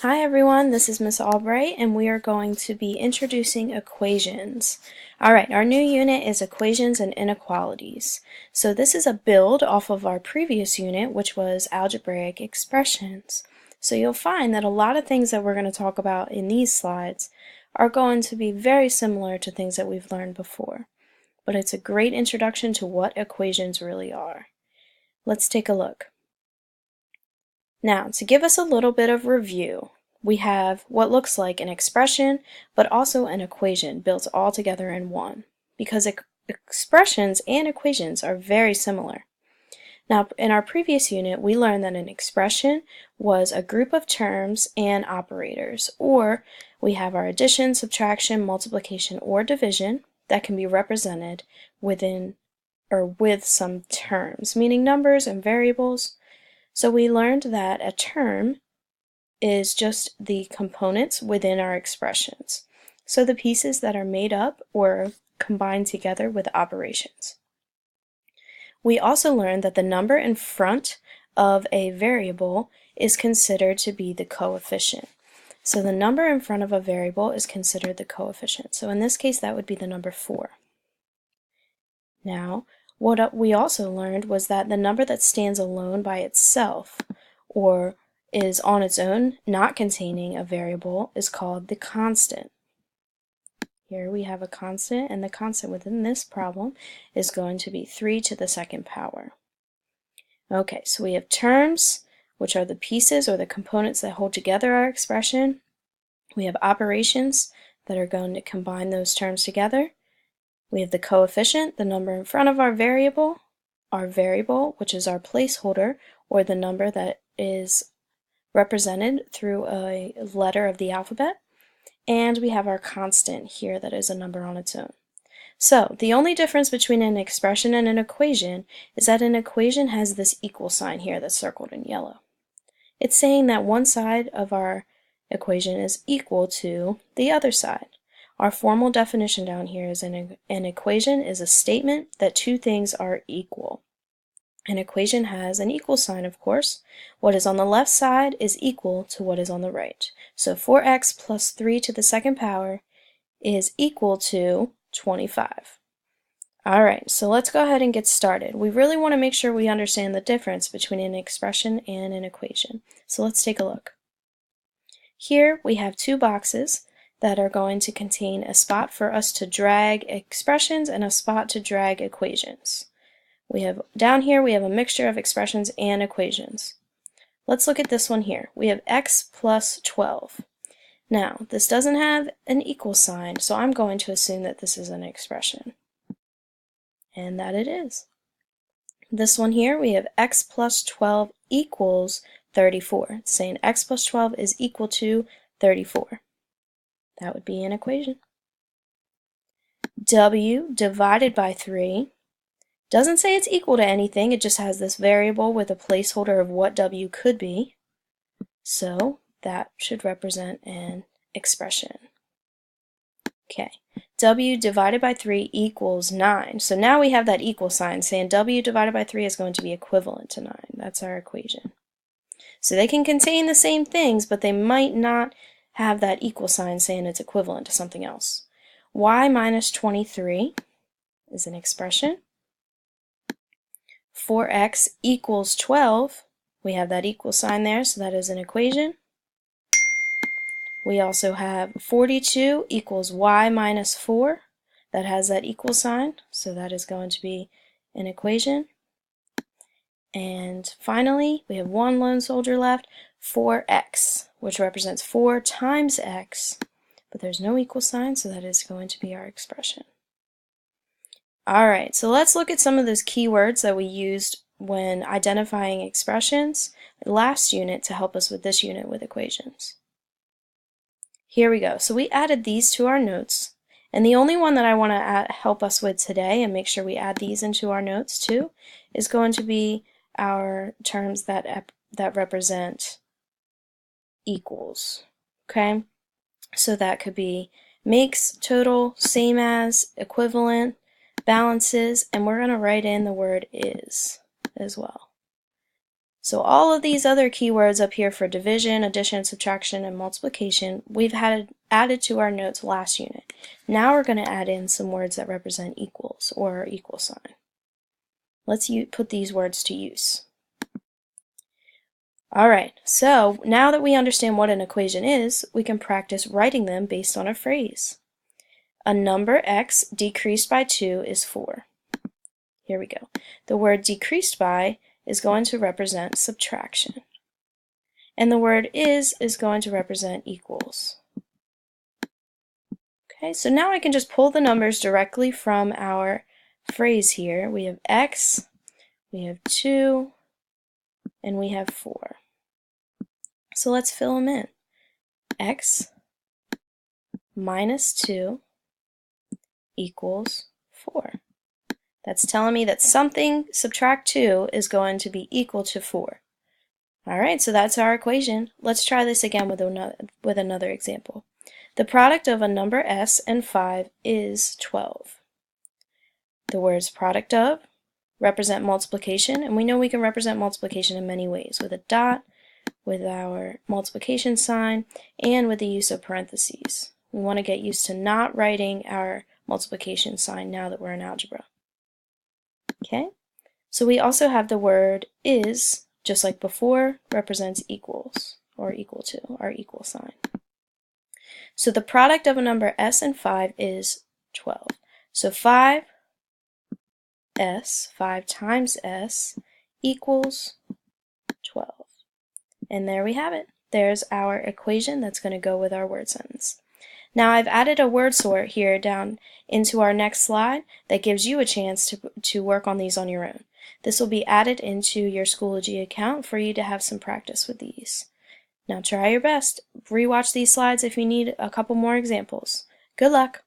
Hi everyone, this is Miss Albright and we are going to be introducing equations. Alright, our new unit is equations and inequalities. So this is a build off of our previous unit, which was algebraic expressions. So you'll find that a lot of things that we're going to talk about in these slides are going to be very similar to things that we've learned before. But it's a great introduction to what equations really are. Let's take a look. Now, to give us a little bit of review, we have what looks like an expression, but also an equation built all together in one, because expressions and equations are very similar. Now, in our previous unit, we learned that an expression was a group of terms and operators, or we have our addition, subtraction, multiplication, or division that can be represented within or with some terms, meaning numbers and variables. So we learned that a term is just the components within our expressions. So the pieces that are made up or combined together with operations. We also learned that the number in front of a variable is considered to be the coefficient. So the number in front of a variable is considered the coefficient. So in this case, that would be the number 4. Now, what we also learned was that the number that stands alone by itself, or is on its own, not containing a variable, is called the constant. Here we have a constant, and the constant within this problem is going to be 3 to the second power. Okay, so we have terms, which are the pieces or the components that hold together our expression. We have operations that are going to combine those terms together. We have the coefficient, the number in front of our variable, which is our placeholder, or the number that is represented through a letter of the alphabet, and we have our constant here that is a number on its own. So the only difference between an expression and an equation is that an equation has this equal sign here that's circled in yellow. It's saying that one side of our equation is equal to the other side. Our formal definition down here is an equation is a statement that two things are equal. An equation has an equal sign, of course. What is on the left side is equal to what is on the right. So 4x plus 3 to the second power is equal to 25. Alright, so let's go ahead and get started. We really want to make sure we understand the difference between an expression and an equation. So let's take a look. Here we have two boxes that are going to contain a spot for us to drag expressions and a spot to drag equations. Down here we have a mixture of expressions and equations. Let's look at this one here. We have x plus 12. Now, this doesn't have an equal sign, so I'm going to assume that this is an expression. And that it is. This one here, we have x plus 12 equals 34. It's saying x plus 12 is equal to 34. That would be an equation. W divided by 3 doesn't say it's equal to anything, it just has this variable with a placeholder of what w could be. So that should represent an expression. Okay, w divided by 3 equals 9. So now we have that equal sign saying w divided by 3 is going to be equivalent to 9. That's our equation. So they can contain the same things, but they might not have that equal sign saying it's equivalent to something else. Y minus 23 is an expression. 4x equals 12. We have that equal sign there, so that is an equation. We also have 42 equals y minus 4. That has that equal sign, so that is going to be an equation. And finally, we have one lone soldier left, 4x, which represents 4 times x, but there's no equal sign, so that is going to be our expression. Alright, so let's look at some of those keywords that we used when identifying expressions last unit to help us with this unit with equations. Here we go. So we added these to our notes, and the only one that I want to help us with today and make sure we add these into our notes too is going to be our terms that represent equals. Okay? So that could be makes, total, same as, equivalent, balances, and we're going to write in the word is as well. So all of these other keywords up here for division, addition, subtraction, and multiplication, we've had added to our notes last unit. Now we're going to add in some words that represent equals or equal sign. Let's put these words to use. Alright, so now that we understand what an equation is, we can practice writing them based on a phrase. A number x decreased by 2 is 4. Here we go. The word decreased by is going to represent subtraction. And the word is going to represent equals. Okay, so now I can just pull the numbers directly from our phrase here. We have x, we have 2, and we have 4. So let's fill them in. X minus 2 equals 4. That's telling me that something subtract 2 is going to be equal to 4. Alright, so that's our equation. Let's try this again with another example. The product of a number s and 5 is 12. The words product of represent multiplication, and we know we can represent multiplication in many ways, with a dot, with our multiplication sign, and with the use of parentheses. We want to get used to not writing our multiplication sign now that we're in algebra. Okay, so we also have the word is, just like before, represents equals, or equal to, our equal sign. So the product of a number s and 5 is 12. So 5 times s equals 12. And there we have it. There's our equation that's going to go with our word sentence. Now I've added a word sort here down into our next slide that gives you a chance to work on these on your own. This will be added into your Schoology account for you to have some practice with these. Now try your best. Rewatch these slides if you need a couple more examples. Good luck!